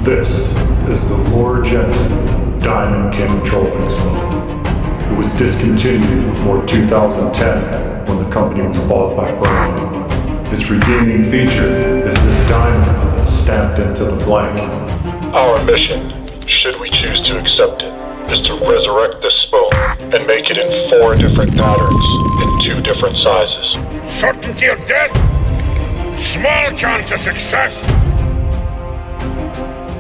This is the Luhr Jensen Diamond King trolling spoon. It was discontinued before 2010 when the company was bought by Brown. Its redeeming feature is this diamond that's stamped into the blank. Our mission, should we choose to accept it, is to resurrect this spoon and make it in 4 different patterns in 2 different sizes. Certainty of death? Small chance of success.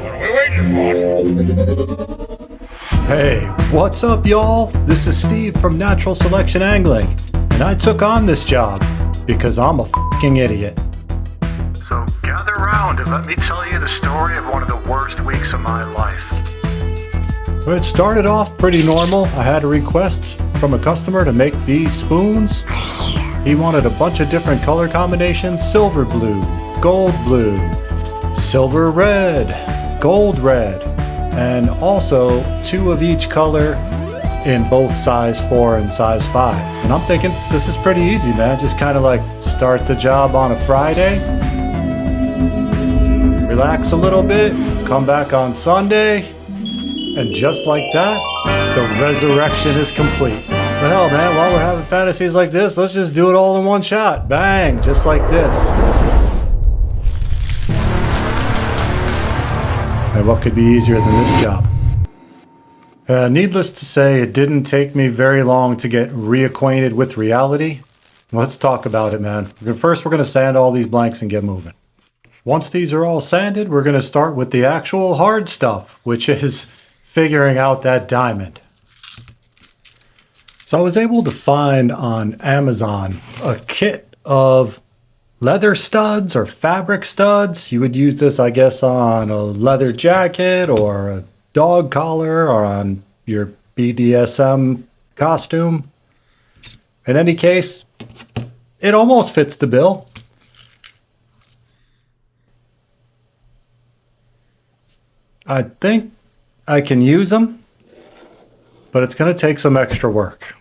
What are we waiting for? Hey, what's up y'all? This is Steve from Natural Selection Angling, and I took on this job because I'm a f***ing idiot. So gather around and let me tell you the story of one of the worst weeks of my life. It started off pretty normal. I had a request from a customer to make these spoons. He wanted a bunch of different color combinations: silver blue, gold blue, silver red, gold red, and also 2 of each color in both size 4 and size 5. And I'm thinking, this is pretty easy, man. Just kind of like start the job on a Friday, relax a little bit, come back on Sunday, and just like that, the resurrection is complete. The hell, man, while we're having fantasies like this, let's just do it all in one shot. Bang, just like this. And what could be easier than this job? Needless to say, it didn't take me very long to get reacquainted with reality. Let's talk about it, man. First, we're going to sand all these blanks and get moving. Once these are all sanded, we're going to start with the actual hard stuff, which is figuring out that diamond. So I was able to find on Amazon a kit of leather studs or fabric studs. You would use this, I guess, on a leather jacket or a dog collar or on your BDSM costume. In any case, it almost fits the bill. I think I can use them, but it's going to take some extra work.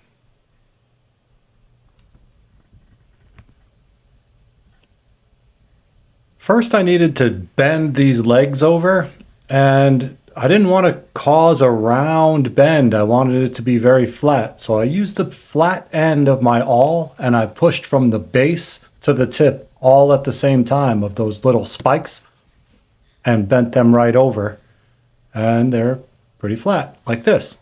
First, I needed to bend these legs over, and I didn't want to cause a round bend. I wanted it to be very flat. So I used the flat end of my awl, and I pushed from the base to the tip all at the same time of those little spikes and bent them right over. And they're pretty flat, like this.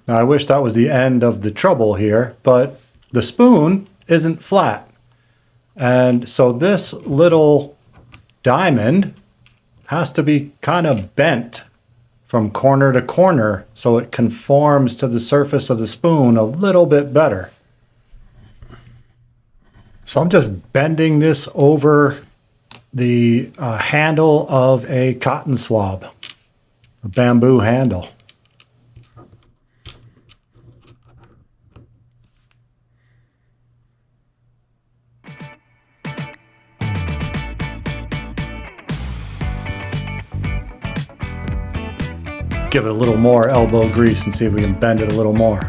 Now, I wish that was the end of the trouble here, but the spoon isn't flat. And so this little diamond has to be kind of bent from corner to corner so it conforms to the surface of the spoon a little bit better. So I'm just bending this over the handle of a cotton swab, a bamboo handle. Give it a little more elbow grease and see if we can bend it a little more.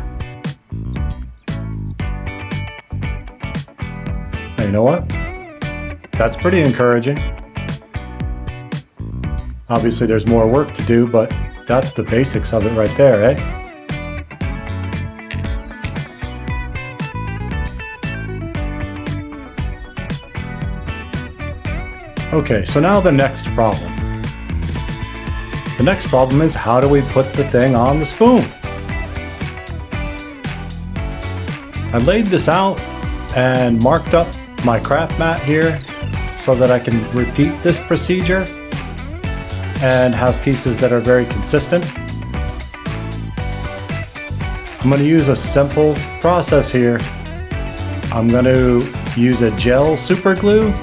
Hey, you know what? That's pretty encouraging. Obviously there's more work to do, but that's the basics of it right there, eh? Okay, so now the next problem. The next problem is, how do we put the thing on the spoon? I laid this out and marked up my craft mat here so that I can repeat this procedure and have pieces that are very consistent. I'm going to use a simple process here. I'm going to use a gel super glue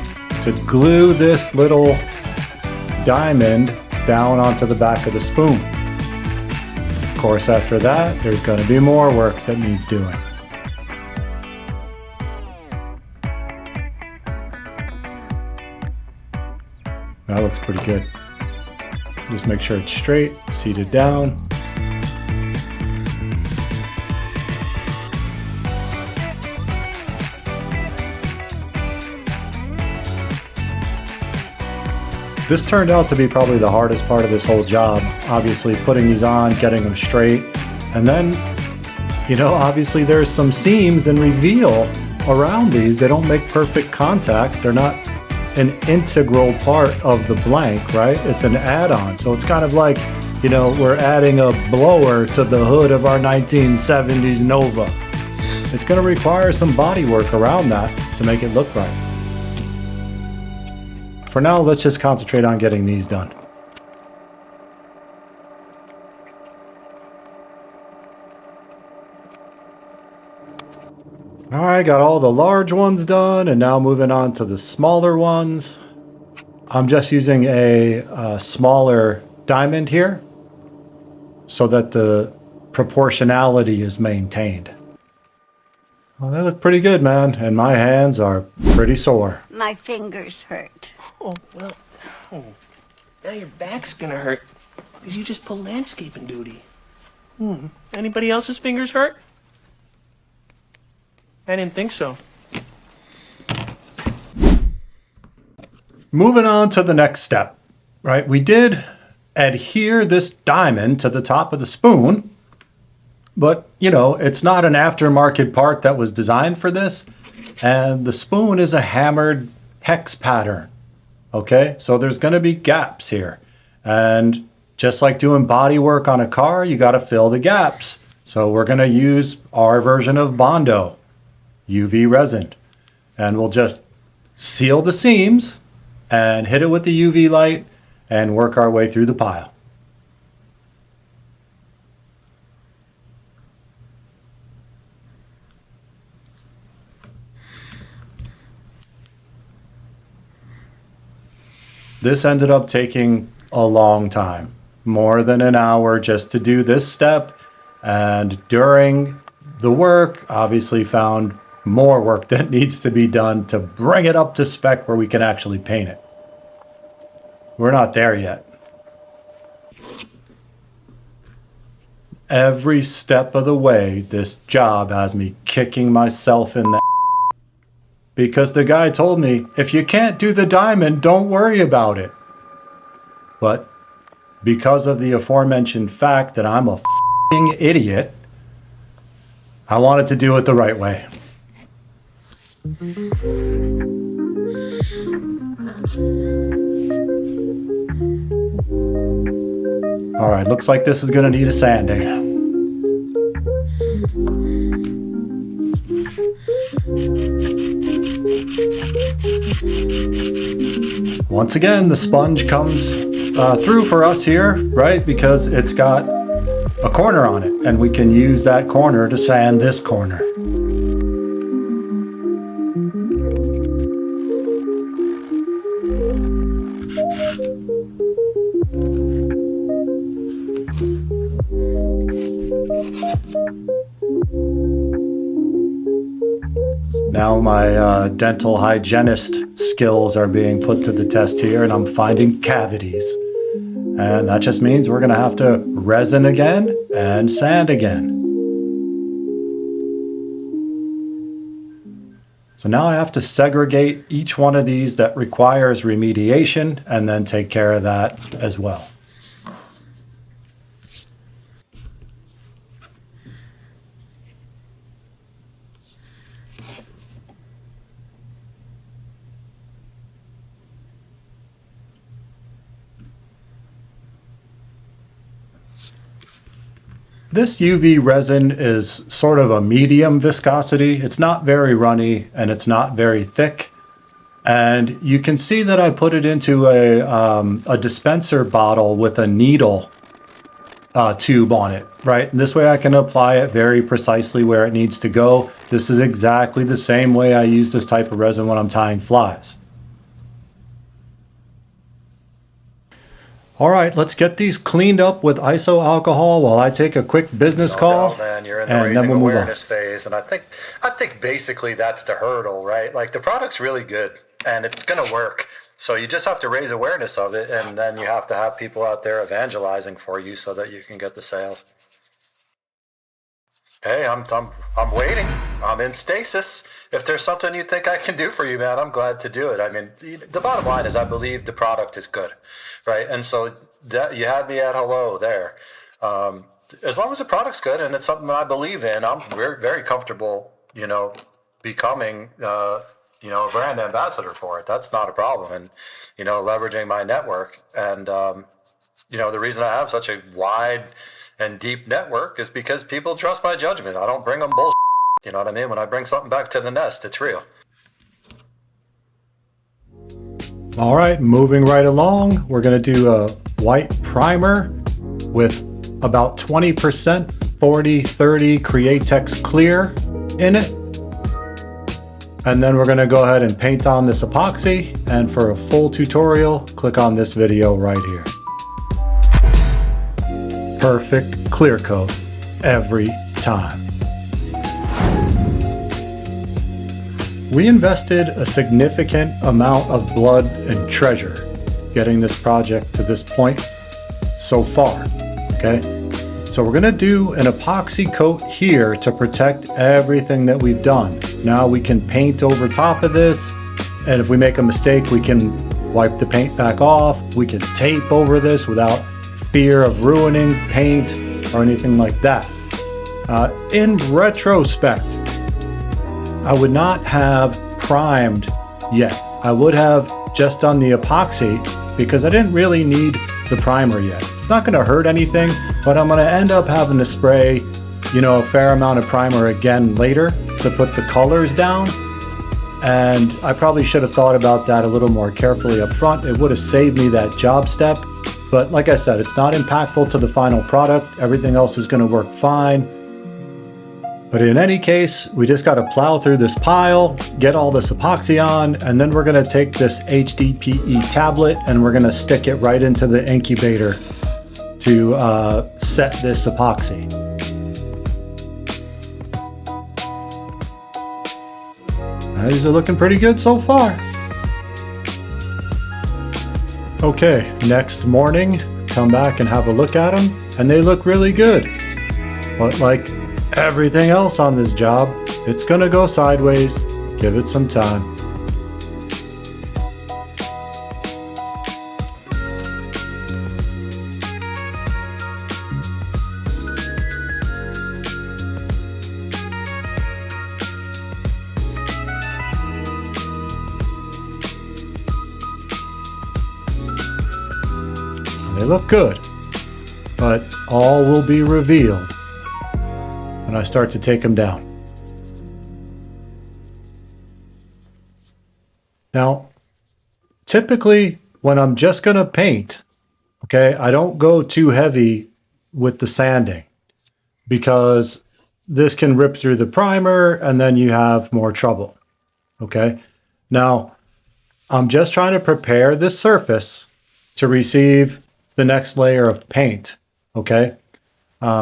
to glue this little diamond down onto the back of the spoon. Of course, after that, there's going to be more work that needs doing. That looks pretty good. Just make sure it's straight, seated down. This turned out to be probably the hardest part of this whole job. Obviously putting these on, getting them straight, and then, you know, obviously there's some seams and reveal around these. They don't make perfect contact. They're not an integral part of the blank, right? It's an add-on. So it's kind of like, you know, we're adding a blower to the hood of our 1970s Nova. It's going to require some body work around that to make it look right. For now, let's just concentrate on getting these done. All right, got all the large ones done, and now moving on to the smaller ones. I'm just using a smaller diamond here so that the proportionality is maintained. Well, they look pretty good, man, and my hands are pretty sore. My fingers hurt. Oh, well, now your back's gonna hurt because you just pulled landscaping duty. Anybody else's fingers hurt? I didn't think so. Moving on to the next step, right? We did adhere this diamond to the top of the spoon, but, you know, it's not an aftermarket part that was designed for this, and the spoon is a hammered hex pattern, okay? So there's going to be gaps here, and just like doing body work on a car, you got to fill the gaps. So we're going to use our version of Bondo, UV resin, and we'll just seal the seams and hit it with the UV light and work our way through the pile. This ended up taking a long time, more than an hour just to do this step, and during the work, obviously found more work that needs to be done to bring it up to spec where we can actually paint it. We're not there yet. Every step of the way, this job has me kicking myself in the because the guy told me, if you can't do the diamond, don't worry about it. But because of the aforementioned fact that I'm a f***ing idiot, I wanted to do it the right way. All right, looks like this is gonna need a sanding. Once again, the sponge comes through for us here, right? Because it's got a corner on it, and we can use that corner to sand this corner. Now my dental hygienist skills are being put to the test here, and I'm finding cavities. And that just means we're gonna have to resin again and sand again. So now I have to segregate each one of these that requires remediation and then take care of that as well. This UV resin is sort of a medium viscosity. It's not very runny and it's not very thick. And you can see that I put it into a dispenser bottle with a needle tube on it, right? And this way I can apply it very precisely where it needs to go. This is exactly the same way I use this type of resin when I'm tying flies. All right, let's get these cleaned up with iso alcohol while I take a quick business call. No doubt, man. You're in the and then raising we'll move on. awareness phase, and I think basically that's the hurdle, right? Like the product's really good and it's gonna work. So you just have to raise awareness of it, and then you have to have people out there evangelizing for you so that you can get the sales. Hey, I'm waiting. I'm in stasis. If there's something you think I can do for you, man, I'm glad to do it. I mean, the bottom line is I believe the product is good, right? And so that, you had me at hello there. As long as the product's good and it's something I believe in, I'm very comfortable, becoming, a brand ambassador for it. That's not a problem. And, leveraging my network. And, the reason I have such a wide and deep network is because people trust my judgment. I don't bring them bullshit. You know what I mean? When I bring something back to the nest, it's real. All right, moving right along, we're going to do a white primer with about 20% 40-30 Createx clear in it. And then we're going to go ahead and paint on this epoxy. And for a full tutorial, click on this video right here. Perfect clear coat every time. We invested a significant amount of blood and treasure getting this project to this point so far, okay? So we're gonna do an epoxy coat here to protect everything that we've done. Now we can paint over top of this, and if we make a mistake, we can wipe the paint back off. We can tape over this without fear of ruining paint or anything like that. In retrospect, I would not have primed yet. I would have just done the epoxy because I didn't really need the primer yet. It's not gonna hurt anything, but I'm gonna end up having to spray, a fair amount of primer again later to put the colors down. And I probably should have thought about that a little more carefully up front. It would have saved me that job step. But like I said, it's not impactful to the final product. Everything else is gonna work fine. But in any case, we just got to plow through this pile, get all this epoxy on, and then we're going to take this HDPE tablet and we're going to stick it right into the incubator to set this epoxy. Now, these are looking pretty good so far. Okay, next morning, come back and have a look at them, and they look really good. But like everything else on this job, it's gonna go sideways. Give it some time. They look good, but all will be revealed when I start to take them down. Now, typically when I'm just gonna paint, okay, I don't go too heavy with the sanding because this can rip through the primer and then you have more trouble, okay? Now, I'm just trying to prepare this surface to receive the next layer of paint, okay?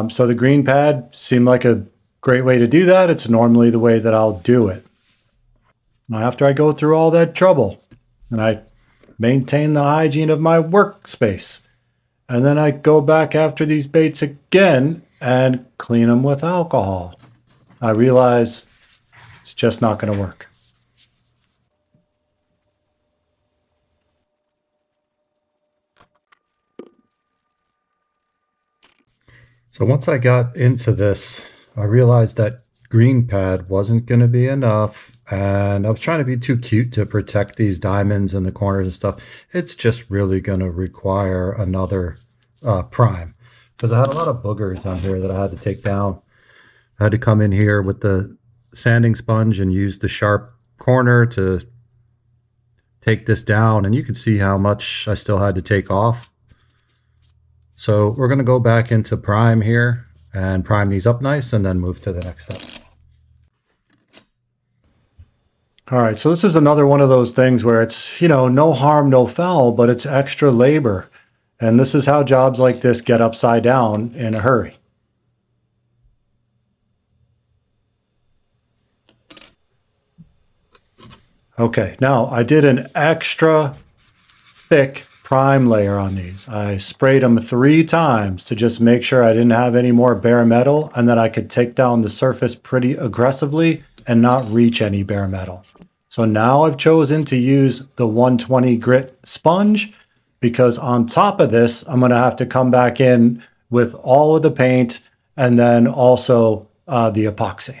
So the green pad seemed like a great way to do that. It's normally the way that I'll do it. Now, after I go through all that trouble and I maintain the hygiene of my workspace, and then I go back after these baits again and clean them with alcohol, I realize it's just not going to work. So once I got into this, I realized that green pad wasn't going to be enough, and I was trying to be too cute to protect these diamonds in the corners and stuff. It's just really going to require another prime, because I had a lot of boogers on here that I had to take down. I had to come in here with the sanding sponge and use the sharp corner to take this down, and you can see how much I still had to take off. So we're going to go back into prime here and prime these up nice and then move to the next step. All right, so this is another one of those things where it's, no harm, no foul, but it's extra labor. And this is how jobs like this get upside down in a hurry. Okay, now I did an extra thick prime layer on these. I sprayed them 3 times to just make sure I didn't have any more bare metal and that I could take down the surface pretty aggressively and not reach any bare metal. So now I've chosen to use the 120 grit sponge because on top of this, I'm going to have to come back in with all of the paint and then also the epoxy.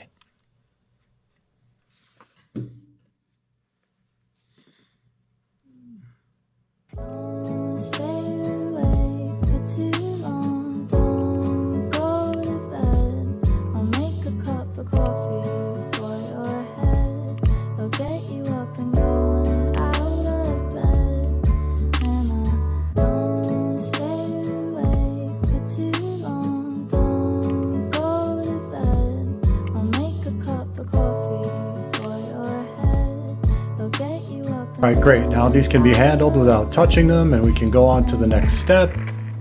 All right, great. Now these can be handled without touching them and we can go on to the next step.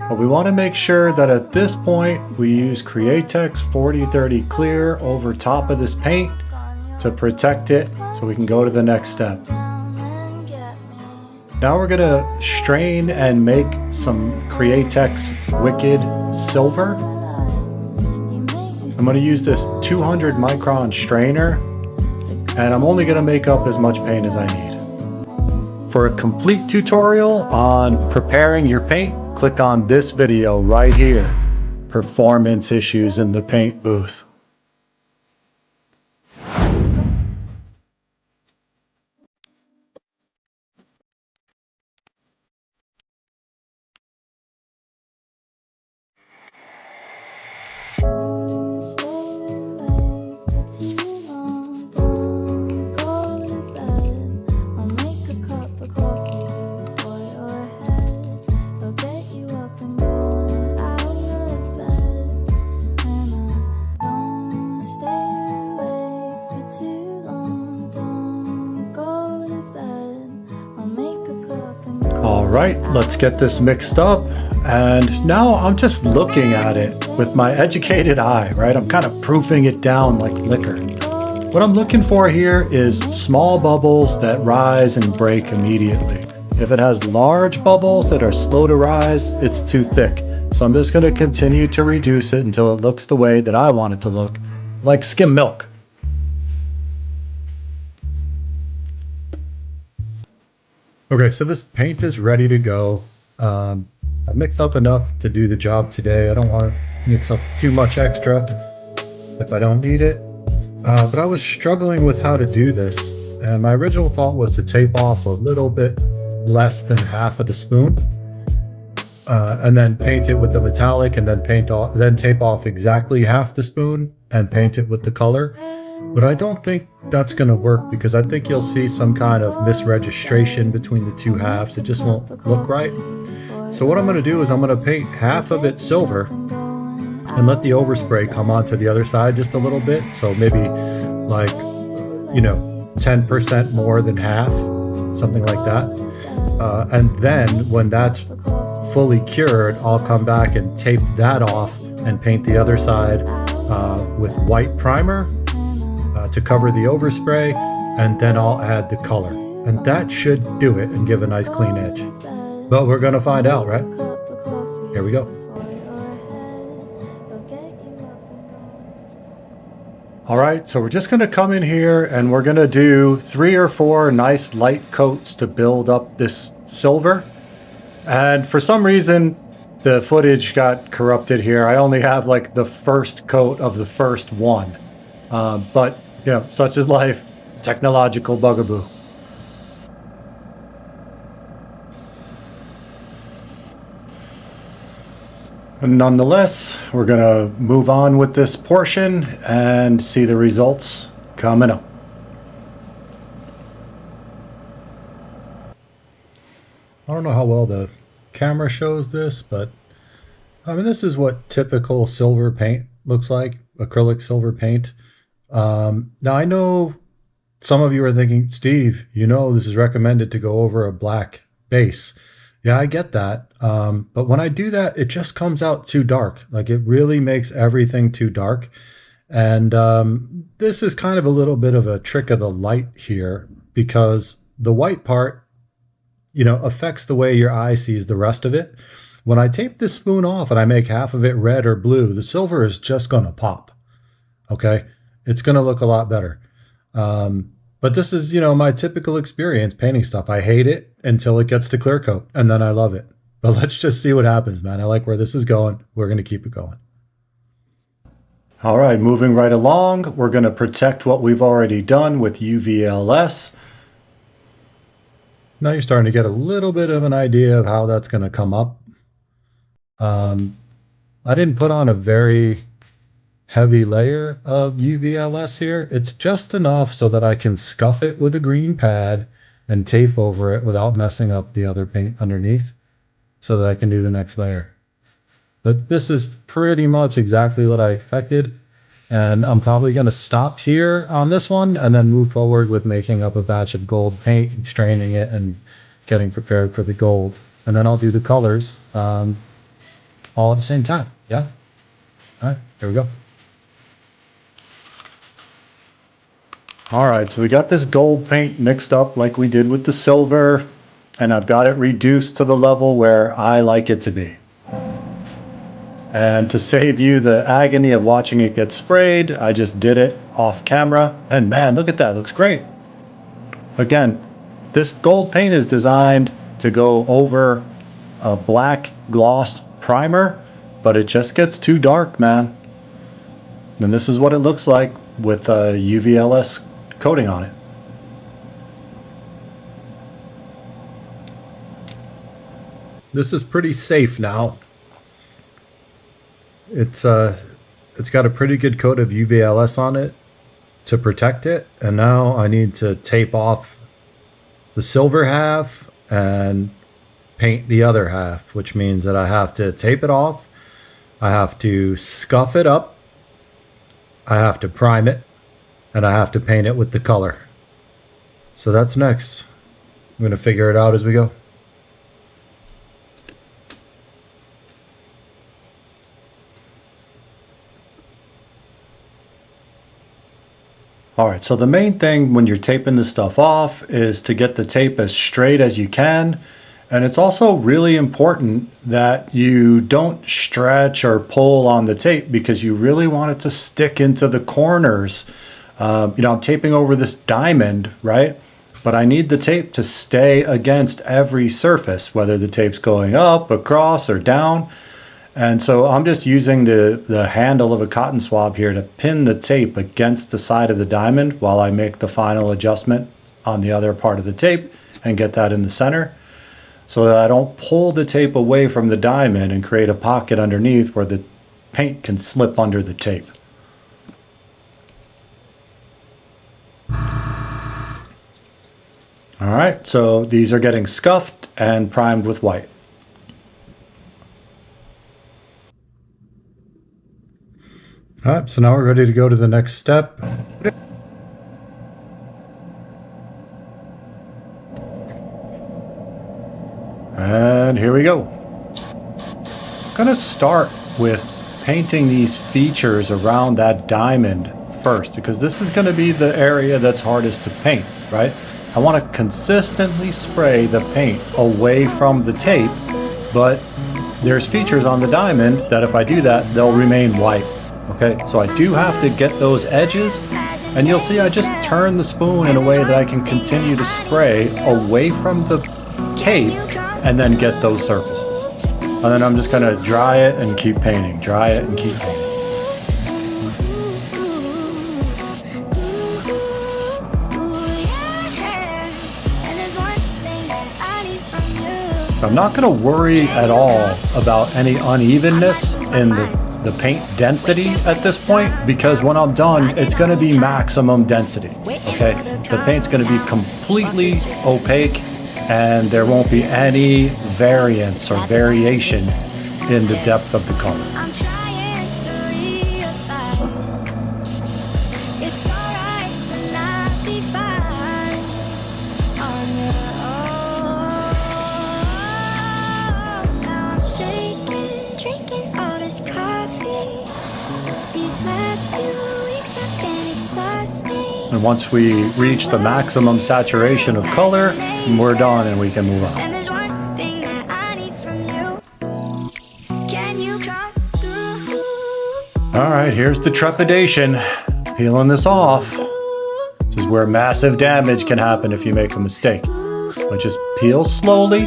But we want to make sure that at this point we use Createx 4030 clear over top of this paint to protect it so we can go to the next step. Now we're going to strain and make some Createx Wicked Silver. I'm going to use this 200 micron strainer and I'm only going to make up as much paint as I need. For a complete tutorial on preparing your paint, click on this video right here, Performance Issues in the Paint Booth. All right, let's get this mixed up. And now I'm just looking at it with my educated eye, right? I'm kind of proofing it down like liquor. What I'm looking for here is small bubbles that rise and break immediately. If it has large bubbles that are slow to rise, it's too thick. So I'm just going to continue to reduce it until it looks the way that I want it to look, like skim milk. Okay, so this paint is ready to go. I mixed up enough to do the job today. I don't want to mix up too much extra if I don't need it. But I was struggling with how to do this. And my original thought was to tape off a little bit less than half of the spoon. And then paint it with the metallic and then tape off exactly half the spoon and paint it with the color. But I don't think that's going to work because I think you'll see some kind of misregistration between the two halves. It just won't look right. So what I'm going to do is I'm going to paint half of it silver and let the overspray come onto the other side just a little bit. So maybe like, 10% more than half, something like that. And then when that's fully cured, I'll come back and tape that off and paint the other side with white primer to cover the overspray, and then I'll add the color. And that should do it and give a nice clean edge. But we're gonna find out, right? Here we go. All right, so we're just gonna come in here and we're gonna do 3 or 4 nice light coats to build up this silver. And for some reason, the footage got corrupted here. I only have like the first coat of the first one. But such is life, technological bugaboo. And nonetheless, we're gonna move on with this portion and see the results coming up. I don't know how well the camera shows this, but this is what typical silver paint looks like, acrylic silver paint. Now I know some of you are thinking, Steve, this is recommended to go over a black base. Yeah, I get that. But when I do that, it just comes out too dark. Like it really makes everything too dark. And this is kind of a little bit of a trick of the light here because the white part, affects the way your eye sees the rest of it. When I tape this spoon off and I make half of it red or blue, the silver is just going to pop. Okay? It's going to look a lot better. But this is, my typical experience painting stuff. I hate it until it gets to clear coat, and then I love it. But let's just see what happens, man. I like where this is going. We're going to keep it going. All right, moving right along, we're going to protect what we've already done with UVLS. Now you're starting to get a little bit of an idea of how that's going to come up. I didn't put on a very heavy layer of UVLS here. It's just enough so that I can scuff it with a green pad and tape over it without messing up the other paint underneath so that I can do the next layer. But this is pretty much exactly what I expected. And I'm probably going to stop here on this one and then move forward with making up a batch of gold paint, straining it and getting prepared for the gold. And then I'll do the colors all at the same time. Yeah? All right, here we go. All right, so we got this gold paint mixed up like we did with the silver, and I've got it reduced to the level where I like it to be. And to save you the agony of watching it get sprayed, I just did it off camera. And man, look at that, it looks great. Again, this gold paint is designed to go over a black gloss primer, but it just gets too dark, man. And this is what it looks like with a UVLS coating on it. This is pretty safe now. It's got a pretty good coat of UVLS on it to protect it, and now I need to tape off the silver half and paint the other half, which means that I have to tape it off, I have to scuff it up, I have to prime it, and I have to paint it with the color. So that's next. I'm going to figure it out as we go. All right, so the main thing when you're taping this stuff off is to get the tape as straight as you can. And it's also really important that you don't stretch or pull on the tape because you really want it to stick into the corners. I'm taping over this diamond, right? But I need the tape to stay against every surface, whether the tape's going up, across, or down. And so I'm just using the handle of a cotton swab here to pin the tape against the side of the diamond while I make the final adjustment on the other part of the tape and get that in the center so that I don't pull the tape away from the diamond and create a pocket underneath where the paint can slip under the tape. All right, so these are getting scuffed and primed with white. All right, so now we're ready to go to the next step. And here we go. I'm gonna start with painting these features around that diamond first because this is gonna be the area that's hardest to paint, right? I wanna consistently spray the paint away from the tape, but there's features on the diamond that if I do that, they'll remain white. Okay, so I do have to get those edges, and you'll see I just turn the spoon in a way that I can continue to spray away from the tape and then get those surfaces. And then I'm just gonna dry it and keep painting, dry it and keep painting. I'm not gonna worry at all about any unevenness in the paint density at this point because when I'm done, it's gonna be maximum density, okay? The paint's gonna be completely opaque and there won't be any variance or variation in the depth of the color. once we reach the maximum saturation of color, we're done and we can move on. And there's one thing that I need from you. Can you come through? All right, here's the trepidation. Peeling this off. This is where massive damage can happen if you make a mistake. But just peel slowly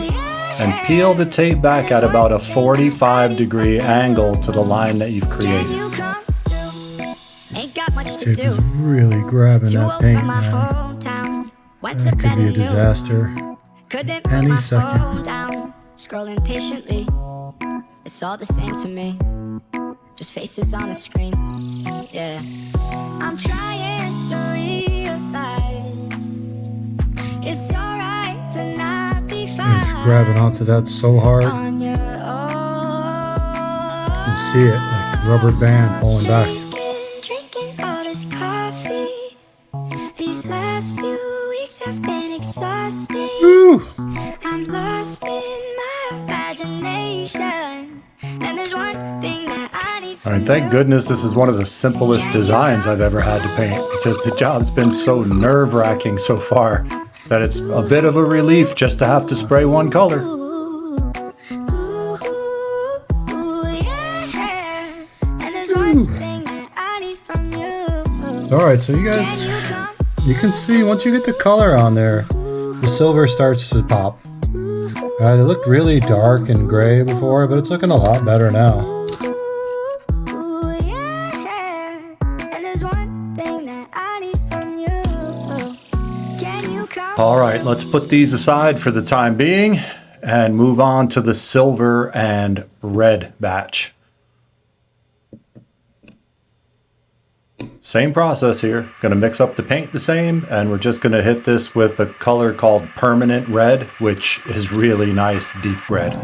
and peel the tape back at about a 45-degree angle to the line that you've created. Can you come through? Ain't got much to Tape do. is really grabbing Too that old paint, for my man. hometown. Went to That could bed be a and knew. disaster. Couldn't put Any my second. phone down. Scrolling patiently. It's all the same to me. Just faces on a screen. Yeah. I'm trying to realize it's alright to not be fine. He's grabbing onto that so hard. You On your own. can see it like rubber band pulling back. Drinking all this coffee. These last few weeks have been exhausting. Woo! I'm lost in my imagination. And there's one thing that I need All from right, thank you. goodness this is one of the simplest designs I've ever had to paint because the job's been so nerve-wracking so far that it's a bit of a relief just to have to spray one color. Ooh, yeah. And there's one thing that I need from you. All right, so you Can guys, you come? you can see once you get the color on there, the silver starts to pop. All right, it looked really dark and gray before, but it's looking a lot better now. Ooh, yeah. And there's one thing that I need from you. Can you come? All right, let's put these aside for the time being and move on to the silver and red batch. Same process here. Going to mix up the paint the same, and we're just going to hit this with a color called permanent red, which is really nice deep red.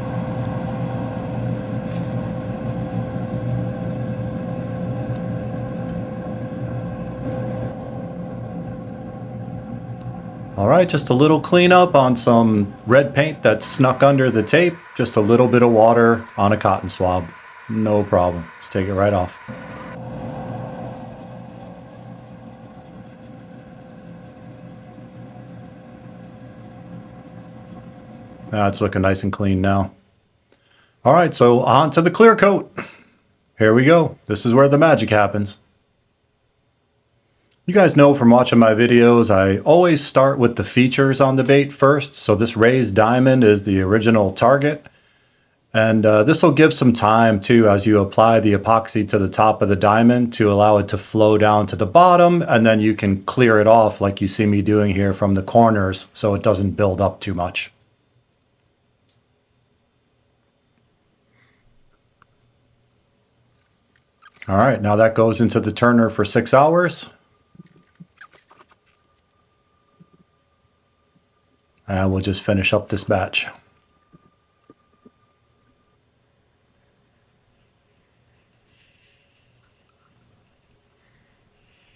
All right, just a little cleanup on some red paint that snuck under the tape. Just a little bit of water on a cotton swab. No problem. Just take it right off. It's looking nice and clean now. All right, so on to the clear coat. Here we go. This is where the magic happens. You guys know from watching my videos, I always start with the features on the bait first. So this raised diamond is the original target. And this will give some time too as you apply the epoxy to the top of the diamond to allow it to flow down to the bottom. And then you can clear it off like you see me doing here from the corners so it doesn't build up too much. All right, now that goes into the turner for 6 hours. And we'll just finish up this batch.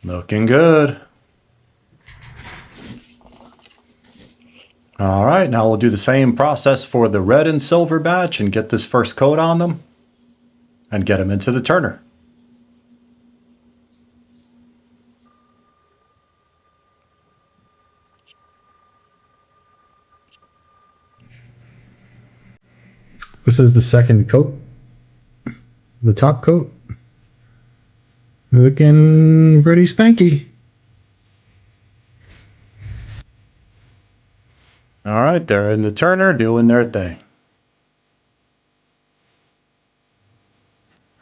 Looking good. All right, now we'll do the same process for the red and silver batch and get this first coat on them and get them into the turner. This is the second coat, the top coat. Looking pretty spanky. All right, they're in the turner doing their thing.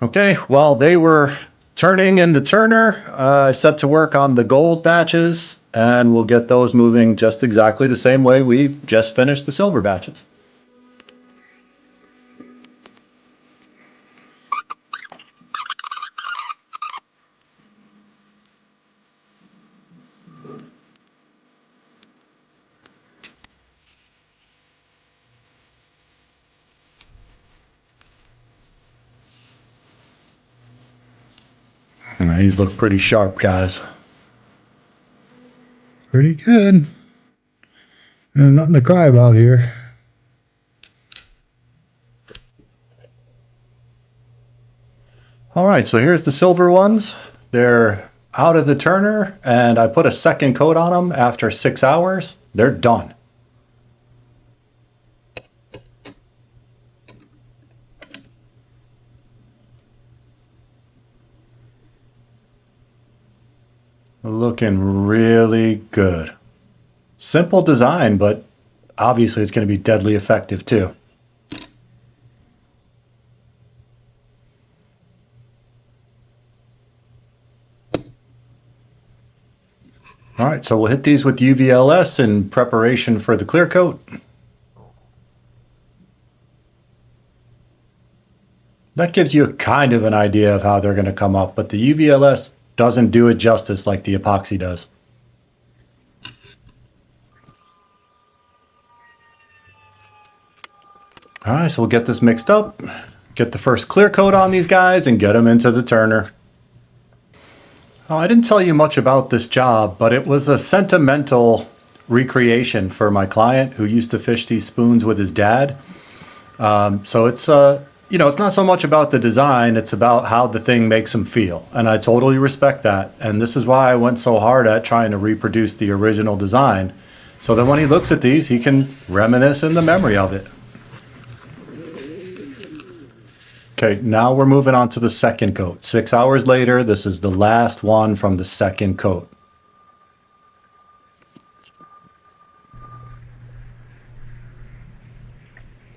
Okay, while they were turning in the turner, I set to work on the gold batches, and we'll get those moving just exactly the same way we just finished the silver batches. These look pretty sharp, guys. Pretty good. And nothing to cry about here. All right, so here's the silver ones. They're out of the turner and I put a second coat on them after 6 hours, they're done. Looking really good. Simple design, but obviously it's going to be deadly effective too. All right, so we'll hit these with UVLS in preparation for the clear coat. That gives you kind of an idea of how they're going to come up, but the UVLS doesn't do it justice like the epoxy does. All right, so we'll get this mixed up, get the first clear coat on these guys, and get them into the turner. Oh, I didn't tell you much about this job, but it was a sentimental recreation for my client who used to fish these spoons with his dad. So it's you know, it's not so much about the design, it's about how the thing makes him feel. And I totally respect that. And this is why I went so hard at trying to reproduce the original design, so that when he looks at these, he can reminisce in the memory of it. Okay, now we're moving on to the second coat. 6 hours later, this is the last one from the second coat.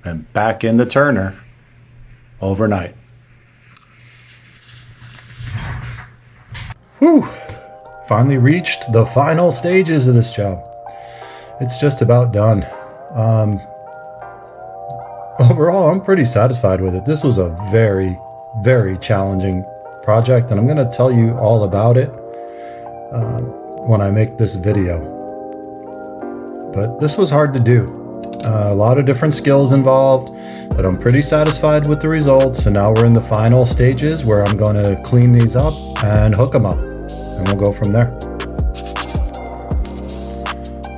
And back in the turner overnight. Whew! Finally reached the final stages of this job. It's just about done. Overall, I'm pretty satisfied with it. This was a very, very challenging project, and I'm going to tell you all about it when I make this video. But this was hard to do. A lot of different skills involved, but I'm pretty satisfied with the results. And now we're in the final stages where I'm going to clean these up and hook them up, and we'll go from there.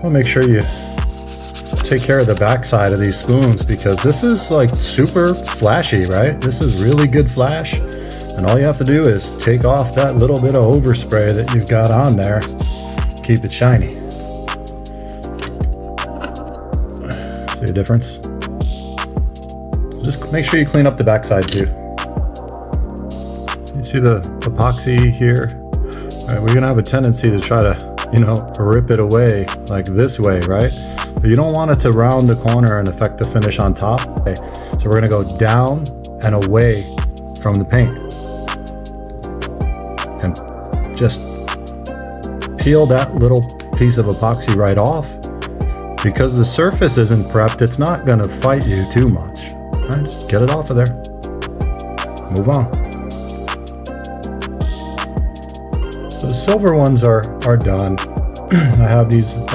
I'll make sure you take care of the backside of these spoons, because this is like super flashy, right? This is really good flash, and all you have to do is take off that little bit of overspray that you've got on there, keep it shiny. See the difference? Just make sure you clean up the backside too. You see the epoxy here? All right, we're gonna have a tendency to try to, you know, rip it away like this way, right? But you don't want it to round the corner and affect the finish on top. Okay, so we're gonna go down and away from the paint. And just peel that little piece of epoxy right off. Because the surface isn't prepped, it's not gonna fight you too much. All right, just get it off of there. Move on. So the silver ones are done. I have these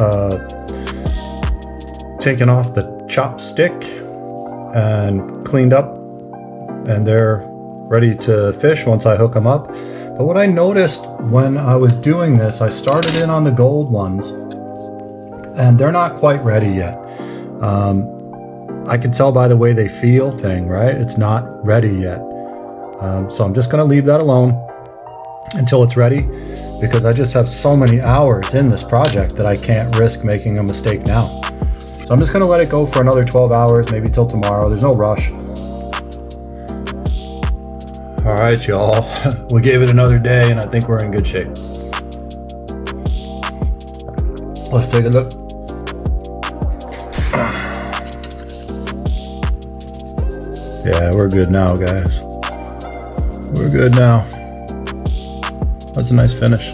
taken off the chopstick and cleaned up, and they're ready to fish once I hook them up. But what I noticed when I was doing this, I started in on the gold ones, and they're not quite ready yet. I can tell by the way they feel thing, right? It's not ready yet. So I'm just gonna leave that alone until it's ready, because I just have so many hours in this project that I can't risk making a mistake now. So I'm just gonna let it go for another 12 hours, maybe till tomorrow. There's no rush. All right, y'all. We gave it another day, and I think we're in good shape. Let's take a look. Yeah, we're good now, guys. We're good now. That's a nice finish.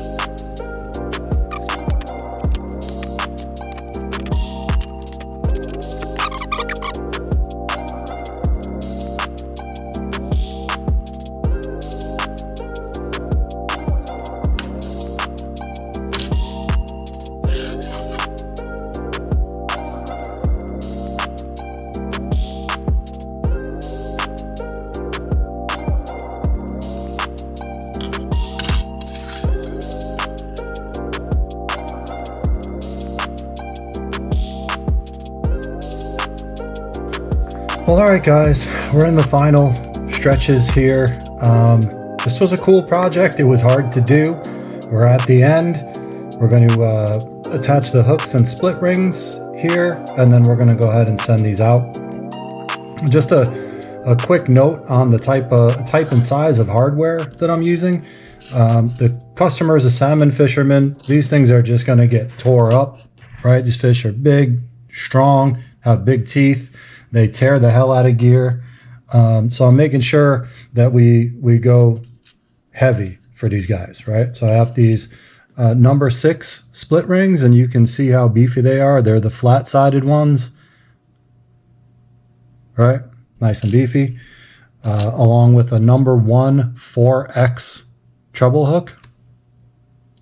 Well, all right, guys, we're in the final stretches here. This was a cool project. It was hard to do. we're at the end. We're going to attach the hooks and split rings here, and then we're going to go ahead and send these out. Just a quick note on the type and size of hardware that I'm using. The customer is a salmon fisherman. These things are just going to get tore up, right? These fish are big, strong, have big teeth. They tear the hell out of gear. So I'm making sure that we go heavy for these guys, right? So I have these number 6 split rings, and you can see how beefy they are. They're the flat-sided ones, right? Nice and beefy. Along with a number 1 4X treble hook.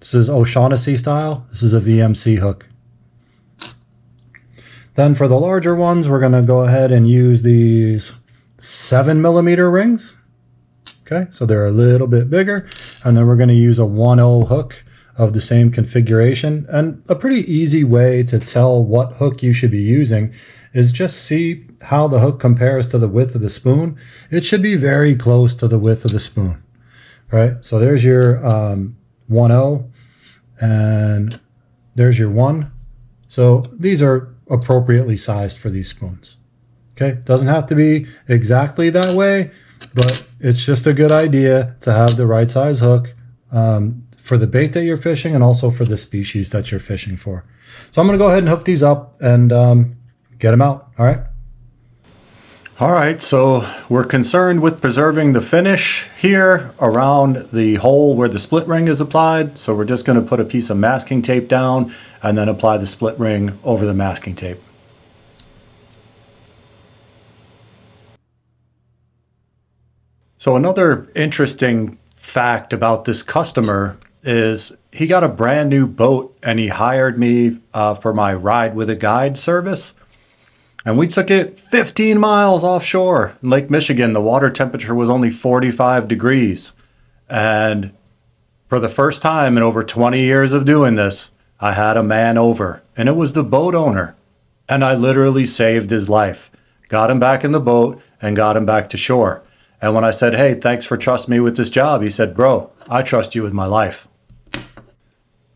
This is O'Shaughnessy style. This is a VMC hook. Then for the larger ones, we're going to go ahead and use these 7mm rings. Okay, so they're a little bit bigger. And then we're going to use a 1/0 hook of the same configuration. And a pretty easy way to tell what hook you should be using is just see how the hook compares to the width of the spoon. It should be very close to the width of the spoon, right? So there's your 1/0 and there's your 1. So these are appropriately sized for these spoons. Okay, doesn't have to be exactly that way, but it's just a good idea to have the right size hook for the bait that you're fishing and also for the species that you're fishing for. So I'm going to go ahead and hook these up and get them out. All right. All right, so we're concerned with preserving the finish here around the hole where the split ring is applied. So we're just going to put a piece of masking tape down and then apply the split ring over the masking tape. So another interesting fact about this customer is he got a brand new boat and he hired me for my ride with a guide service. And we took it 15 miles offshore in Lake Michigan. The water temperature was only 45 degrees. And for the first time in over 20 years of doing this, I had a man over, and it was the boat owner. And I literally saved his life. Got him back in the boat and got him back to shore. And when I said, hey, thanks for trusting me with this job, he said, bro, I trust you with my life.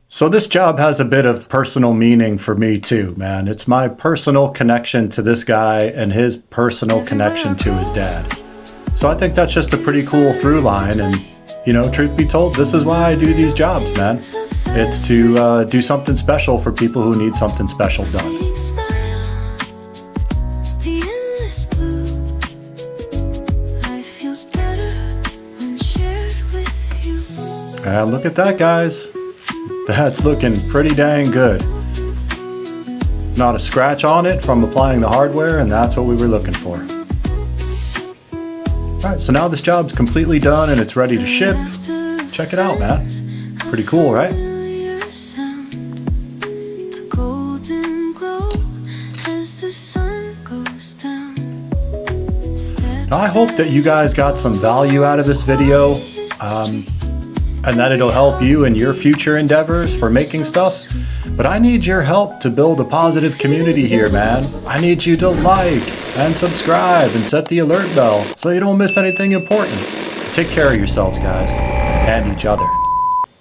So this job has a bit of personal meaning for me too, man. It's my personal connection to this guy and his personal connection to his dad. So I think that's just a pretty cool through line. And, you know, truth be told, this is why I do these jobs, man. It's to do something special for people who need something special done. And look at that, guys. That's looking pretty dang good. Not a scratch on it from applying the hardware, and that's what we were looking for. All right, so now this job's completely done and it's ready to ship. Check it out, man. Pretty cool, right? Now, I hope that you guys got some value out of this video. And that it'll help you in your future endeavors for making stuff. But I need your help to build a positive community here, man. I need you to like and subscribe and set the alert bell so you don't miss anything important. Take care of yourselves, guys, and each other.